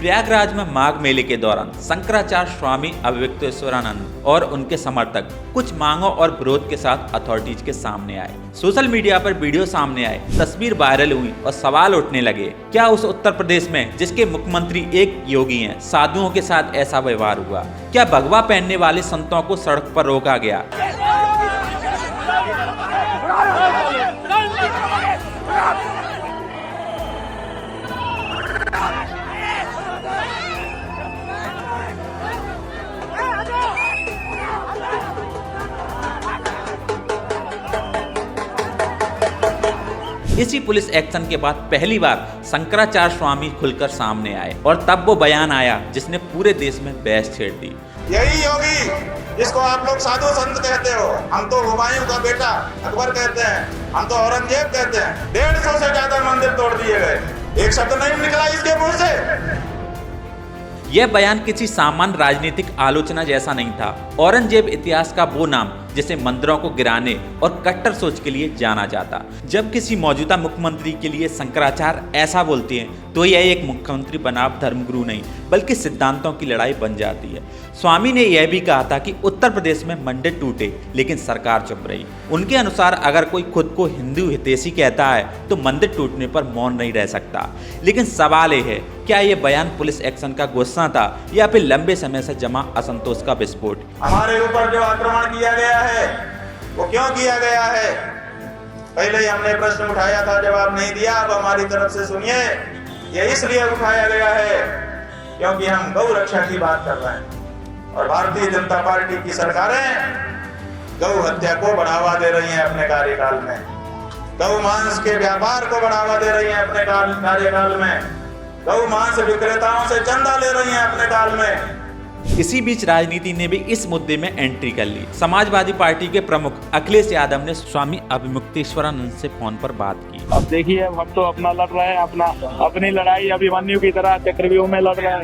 प्रयागराज में माघ मेले के दौरान शंकराचार्य स्वामी अभिव्यक्तेश्वरानंद और उनके समर्थक कुछ मांगों और विरोध के साथ अथॉरिटीज के सामने आए। सोशल मीडिया पर वीडियो सामने आए, तस्वीर वायरल हुई और सवाल उठने लगे, क्या उस उत्तर प्रदेश में जिसके मुख्यमंत्री एक योगी हैं, साधुओं के साथ ऐसा व्यवहार हुआ? क्या भगवा पहनने वाले संतों को सड़क पर रोका गया? इसी पुलिस एक्शन के बाद पहली बार शंकराचार्य स्वामी खुलकर सामने आए और तब वो बयान आया जिसने पूरे देश में बहस छेड़ दी। यही योगी जिसको आप लोग साधु संत कहते हो, हम तो हुमायूं का बेटा अकबर कहते हैं, हम तो औरंगजेब कहते हैं। 150 से ज्यादा मंदिर तोड़ दिए गए, एक शब्द नहीं निकला इसके मुंह से। यह बयान किसी सामान्य राजनीतिक आलोचना जैसा नहीं था। औरंगजेब इतिहास का वो नाम जिसे मंदिरों को गिराने और कट्टर सोच के लिए जाना जाता। जब किसी मौजूदा मुख्यमंत्री के लिए शंकराचार्य ऐसा बोलते हैं तो यह एक मुख्यमंत्री बनाम धर्मगुरु नहीं बल्कि सिद्धांतों की लड़ाई बन जाती है। स्वामी ने यह भी कहा था कि उत्तर प्रदेश में मंदिर टूटे लेकिन सरकार चुप रही। उनके अनुसार अगर कोई खुद को हिंदू हितैषी कहता है तो मंदिर टूटने पर मौन नहीं रह सकता। लेकिन सवाल यह है, क्या यह बयान पुलिस एक्शन का गुस्सा था या फिर लंबे समय से जमा असंतोष का विस्फोट? हमारे ऊपर जो आक्रमण किया गया है वो क्यों किया गया है? पहले ही हमने प्रश्न उठाया था, जवाब नहीं दिया। अब हमारी तरफ से सुनिए, ये इसलिए उठाया गया है क्योंकि हम गौ रक्षा की बात कर रहे हैं और भारतीय जनता पार्टी की सरकारें गौ हत्या को बढ़ावा दे रही हैं अपने कार्यकाल में, गौ मांस के व्यापार को बढ़ावा दे रही हैं अपने कार्यकाल में, गौ मांस विक्रेताओं से चंदा ले रही हैं अपने काल में। इसी बीच राजनीति ने भी इस मुद्दे में एंट्री कर ली। समाजवादी पार्टी के प्रमुख अखिलेश यादव ने स्वामी अभिव्यक्तेश्वरानंद से फोन पर बात की। अब देखिए, हम तो अपना लड़ रहे हैं, अपनी लड़ाई अभिमन्यु की तरह चक्रव्यूह में लड़ रहे हैं।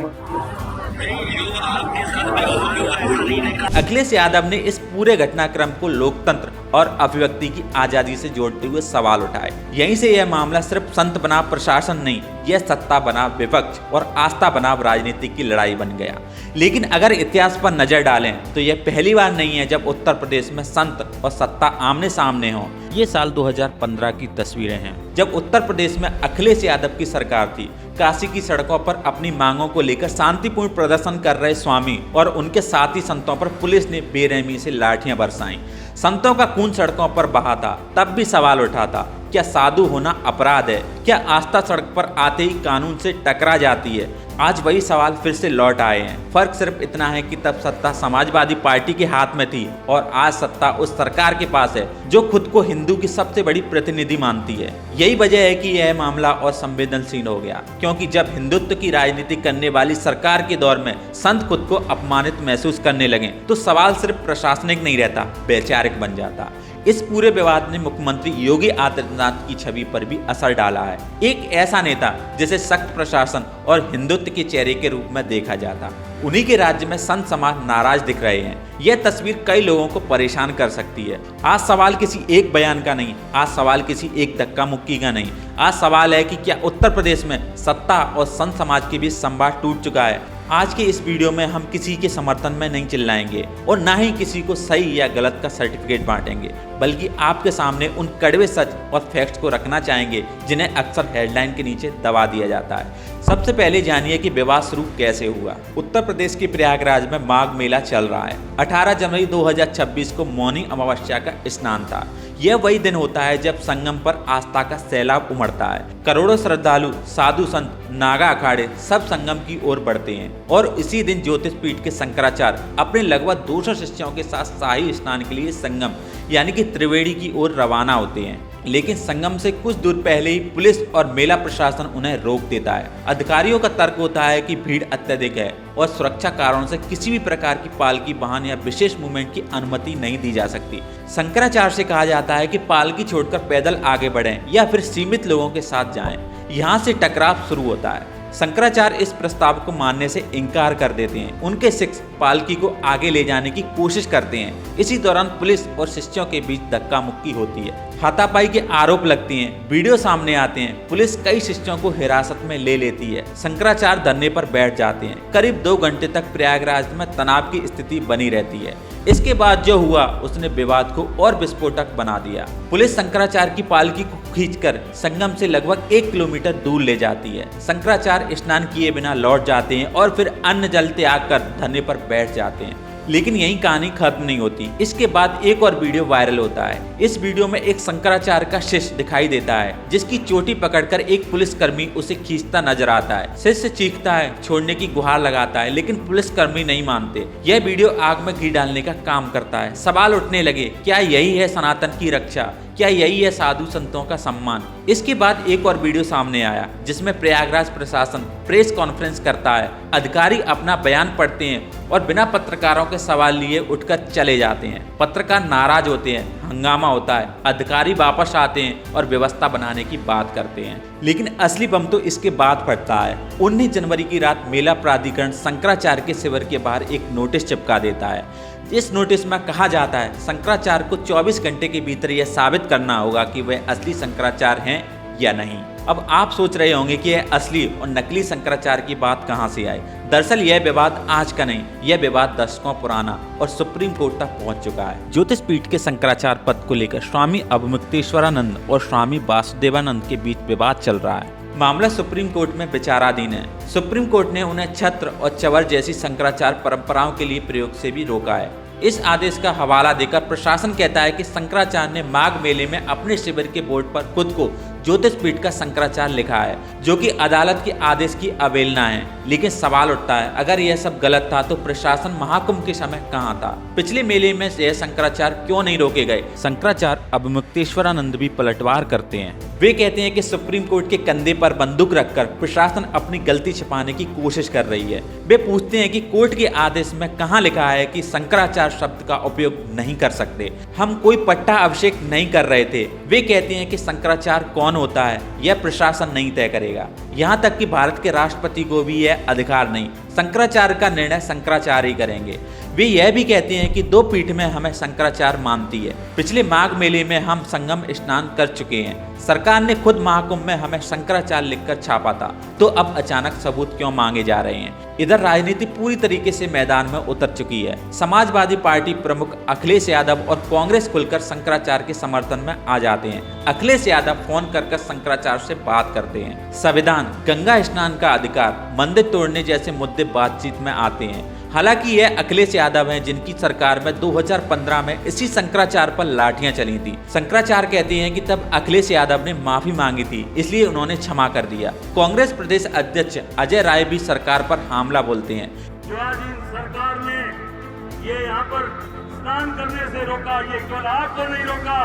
अखिलेश यादव ने इस पूरे घटनाक्रम को लोकतंत्र और अभिव्यक्ति की आजादी से जोड़ते हुए सवाल उठाए। यहीं से यह मामला सिर्फ संत बनाम प्रशासन नहीं, यह सत्ता बनाम विपक्ष और आस्था बनाम राजनीति की लड़ाई बन गया। लेकिन अगर इतिहास पर नजर डालें तो यह पहली बार नहीं है जब उत्तर प्रदेश में संत और सत्ता आमने सामने हो। ये साल 2015 की तस्वीरें हैं जब उत्तर प्रदेश में अखिलेश यादव की सरकार थी। काशी की सड़कों पर अपनी मांगों को लेकर शांतिपूर्ण प्रदर्शन कर रहे स्वामी और उनके साथी संतों पर पुलिस ने बेरहमी से लाठियां बरसाईं। संतों का खून सड़कों पर बहा था। तब भी सवाल उठा था, क्या साधु होना अपराध है? क्या आस्था सड़क पर आते ही कानून से टकरा जाती है? आज वही सवाल फिर से लौट आए हैं। फर्क सिर्फ इतना है कि तब सत्ता समाजवादी पार्टी के हाथ में थी और आज सत्ता उस सरकार के पास है जो खुद को हिंदू की सबसे बड़ी प्रतिनिधि मानती है। यही वजह है कि यह मामला और संवेदनशील हो गया, क्योंकि जब हिंदुत्व की राजनीति करने वाली सरकार के दौर में संत खुद को अपमानित महसूस करने लगे तो सवाल सिर्फ प्रशासनिक नहीं रहता, वैचारिक बन जाता। इस पूरे विवाद ने मुख्यमंत्री योगी आदित्यनाथ की छवि पर भी असर डाला है। एक ऐसा नेता जिसे सख्त प्रशासन और हिंदुत्व के चेहरे के रूप में देखा जाता, उन्हीं के राज्य में संत समाज नाराज दिख रहे हैं। यह तस्वीर कई लोगों को परेशान कर सकती है। आज सवाल किसी एक बयान का नहीं, आज सवाल किसी एक धक्का मुक्की का नहीं। आज सवाल है कि क्या उत्तर प्रदेश में सत्ता और संत समाज के बीच संवाद टूट चुका है? आज के इस वीडियो में हम किसी के समर्थन में नहीं चिल्लाएंगे और ना ही किसी को सही या गलत का सर्टिफिकेट बांटेंगे, बल्कि आपके सामने उन कड़वे सच और फैक्ट्स को रखना चाहेंगे जिन्हें अक्सर हेडलाइन के नीचे दबा दिया जाता है। सबसे पहले जानिए कि विवाद शुरू कैसे हुआ। उत्तर प्रदेश के प्रयागराज में माघ मेला चल रहा है। 18 जनवरी 2026 को मौनी अमावस्या का स्नान था। यह वही दिन होता है जब संगम पर आस्था का सैलाब उमड़ता है। करोड़ों श्रद्धालु, साधु संत, नागा अखाड़े सब संगम की ओर बढ़ते हैं और इसी दिन ज्योतिष पीठ के शंकराचार्य अपने लगभग 200 शिष्यों के साथ शाही स्नान के लिए संगम यानी कि त्रिवेणी की ओर रवाना होते हैं। लेकिन संगम से कुछ दूर पहले ही पुलिस और मेला प्रशासन उन्हें रोक देता है। अधिकारियों का तर्क होता है कि भीड़ अत्यधिक है और सुरक्षा कारणों से किसी भी प्रकार की पालकी वाहन या विशेष मूवमेंट की अनुमति नहीं दी जा सकती। शंकराचार्य से कहा जाता है कि पालकी छोड़कर पैदल आगे बढ़ें या फिर सीमित लोगों के साथ जाएं। यहाँ से टकराव शुरू होता है। शंकराचार्य इस प्रस्ताव को मानने से इनकार कर देते हैं। उनके शिष्य पालकी को आगे ले जाने की कोशिश करते हैं। इसी दौरान पुलिस और शिष्यों के बीच धक्का मुक्की होती है, हाथापाई के आरोप लगते हैं, वीडियो सामने आते हैं। पुलिस कई शिष्यों को हिरासत में ले लेती है। शंकराचार्य धरने पर बैठ जाते हैं। करीब 2 घंटे तक प्रयागराज में तनाव की स्थिति बनी रहती है। इसके बाद जो हुआ उसने विवाद को और विस्फोटक बना दिया। पुलिस शंकराचार्य की पालकी को खींचकर संगम से लगभग 1 किलोमीटर दूर ले जाती है। शंकराचार्य स्नान किए बिना लौट जाते हैं और फिर अन्न जल त्याग कर धरने पर बैठ जाते हैं। लेकिन यही कहानी खत्म नहीं होती। इसके बाद एक और वीडियो वायरल होता है। इस वीडियो में एक शंकराचार्य का शिष्य दिखाई देता है, जिसकी चोटी पकड़कर एक पुलिसकर्मी उसे खींचता नजर आता है। शिष्य चीखता है, छोड़ने की गुहार लगाता है, लेकिन पुलिसकर्मी नहीं मानते। यह वीडियो आग में घी डालने का काम करता है। सवाल उठने लगे, क्या यही है सनातन की रक्षा? क्या यही है साधु संतों का सम्मान? इसके बाद एक और वीडियो सामने आया, जिसमें प्रयागराज प्रशासन प्रेस कॉन्फ्रेंस करता है। अधिकारी अपना बयान पढ़ते हैं और बिना पत्रकारों के सवाल लिए उठकर चले जाते हैं। पत्रकार नाराज होते हैं, हंगामा होता है। अधिकारी वापस आते हैं और व्यवस्था बनाने की बात करते हैं। लेकिन असली बम तो इसके बाद फटता है। 19 जनवरी की रात मेला प्राधिकरण शंकराचार्य के शिविर के बाहर एक नोटिस चिपका देता है। इस नोटिस में कहा जाता है शंकराचार्य को 24 घंटे के भीतर यह साबित करना होगा कि वे असली शंकराचार्य हैं या नहीं। अब आप सोच रहे होंगे कि यह असली और नकली शंकराचार्य की बात कहां से आई। दरअसल यह विवाद आज का नहीं, यह विवाद दशकों पुराना और सुप्रीम कोर्ट तक पहुंच चुका है। ज्योतिष पीठ के शंकराचार्य पद को लेकर स्वामी अवमुक्तेश्वरानंद और स्वामी वासुदेवानंद के बीच विवाद चल रहा है। मामला सुप्रीम कोर्ट में विचाराधीन है। सुप्रीम कोर्ट ने उन्हें छत्र और चवर जैसी शंकराचार्य परंपराओं के लिए प्रयोग से भी रोका है। इस आदेश का हवाला देकर प्रशासन कहता है कि शंकराचार्य ने माघ मेले में अपने शिविर के बोर्ड पर खुद को ज्योतिष पीठ का शंकराचार्य लिखा है, जो कि अदालत के आदेश की अवहेलना है। लेकिन सवाल उठता है, अगर यह सब गलत था तो प्रशासन महाकुंभ के समय कहां था? पिछले मेले में यह शंकराचार्य क्यों नहीं रोके गए? शंकराचार्य अवमुक्तेश्वरानंद भी पलटवार करते हैं। वे कहते हैं कि सुप्रीम कोर्ट के कंधे पर बंदूक रखकर प्रशासन अपनी गलती छिपाने की कोशिश कर रही है। वे पूछते हैं कि कोर्ट के आदेश में कहां लिखा है कि शंकराचार्य शब्द का उपयोग नहीं कर सकते। हम कोई पट्टा अभिषेक नहीं कर रहे थे। वे कहते हैं कि शंकराचार्य कौन होता है यह प्रशासन नहीं तय करेगा। यहाँ तक कि भारत के राष्ट्रपति को भी यह अधिकार नहीं। शंकराचार्य का निर्णय शंकराचार्य ही करेंगे। वे यह भी कहते हैं कि 2 पीठ में हमें शंकराचार्य मानती है। पिछले माघ मेले में हम संगम स्नान कर चुके हैं। सरकार ने खुद महाकुंभ में हमें शंकराचार्य लिखकर छापा था, तो अब अचानक सबूत क्यों मांगे जा रहे हैं? इधर राजनीति पूरी तरीके से मैदान में उतर चुकी है। समाजवादी पार्टी प्रमुख अखिलेश यादव और कांग्रेस खुलकर शंकराचार्य के समर्थन में आ जाते हैं। अखिलेश यादव फोन कर शंकराचार्य से बात करते हैं। संविधान, गंगा स्नान का अधिकार, मंदिर तोड़ने जैसे मुद्दे बातचीत में आते हैं। हालांकि यह अखिलेश यादव हैं जिनकी सरकार में 2015 में इसी शंकराचार्य पर लाठियां चली थी। शंकराचार्य कहते हैं कि तब अखिलेश यादव ने माफी मांगी थी, इसलिए उन्होंने क्षमा कर दिया। कांग्रेस प्रदेश अध्यक्ष अजय राय भी सरकार पर हमला बोलते हैं। जो आज इन सरकार ने ये यहाँ पर स्नान करने से रोका, ये केवल आपको नहीं रोका,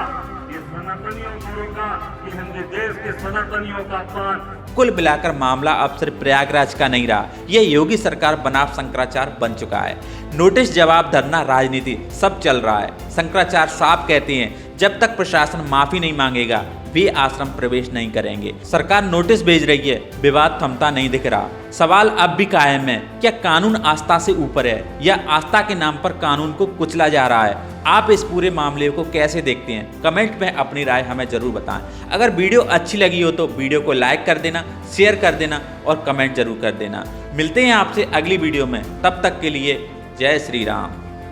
ये सनातनियों को रोका, ये हिंदू देश के सनातनियों का अपमान। कुल मिलाकर मामला अब सिर्फ प्रयागराज का नहीं रहा, यह योगी सरकार बनाम शंकराचार्य बन चुका है। नोटिस, जवाब, धरना, राजनीति सब चल रहा है। शंकराचार्य साफ कहते हैं जब तक प्रशासन माफी नहीं मांगेगा वे आश्रम प्रवेश नहीं करेंगे। सरकार नोटिस भेज रही है, विवाद थमता नहीं दिख रहा। सवाल अब भी कायम है, क्या कानून आस्था से ऊपर है या आस्था के नाम पर कानून को कुचला जा रहा है? आप इस पूरे मामले को कैसे देखते हैं? कमेंट में अपनी राय हमें जरूर बताएं। अगर वीडियो अच्छी लगी हो तो वीडियो को लाइक कर देना, शेयर कर देना और कमेंट जरूर कर देना। मिलते हैं आपसे अगली वीडियो में, तब तक के लिए जय श्री राम।